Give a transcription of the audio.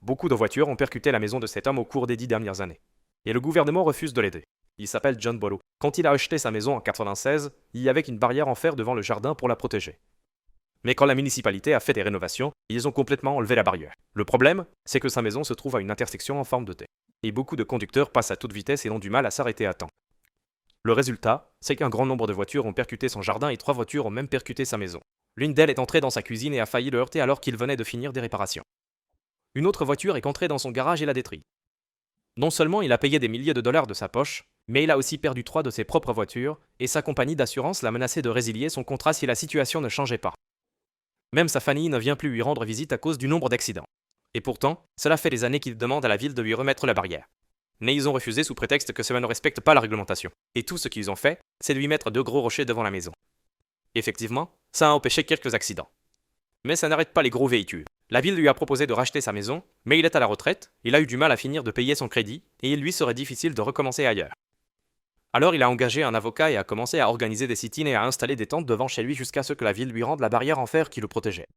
Beaucoup de voitures ont percuté la maison de cet homme au cours des 10 dernières années. Et le gouvernement refuse de l'aider. Il s'appelle John Bolo. Quand il a acheté sa maison en 96, il y avait une barrière en fer devant le jardin pour la protéger. Mais quand la municipalité a fait des rénovations, ils ont complètement enlevé la barrière. Le problème, c'est que sa maison se trouve à une intersection en forme de T. Et beaucoup de conducteurs passent à toute vitesse et ont du mal à s'arrêter à temps. Le résultat, c'est qu'un grand nombre de voitures ont percuté son jardin et 3 voitures ont même percuté sa maison. L'une d'elles est entrée dans sa cuisine et a failli le heurter alors qu'il venait de finir des réparations. Une autre voiture est entrée dans son garage et l'a détruit. Non seulement il a payé des milliers de dollars de sa poche, mais il a aussi perdu 3 de ses propres voitures, et sa compagnie d'assurance l'a menacé de résilier son contrat si la situation ne changeait pas. Même sa famille ne vient plus lui rendre visite à cause du nombre d'accidents. Et pourtant, cela fait des années qu'il demande à la ville de lui remettre la barrière. Mais ils ont refusé sous prétexte que cela ne respecte pas la réglementation. Et tout ce qu'ils ont fait, c'est de lui mettre 2 gros rochers devant la maison. Effectivement, ça a empêché quelques accidents. Mais ça n'arrête pas les gros véhicules. La ville lui a proposé de racheter sa maison, mais il est à la retraite, il a eu du mal à finir de payer son crédit, et il lui serait difficile de recommencer ailleurs. Alors il a engagé un avocat et a commencé à organiser des sit-ins et à installer des tentes devant chez lui jusqu'à ce que la ville lui rende la barrière en fer qui le protégeait.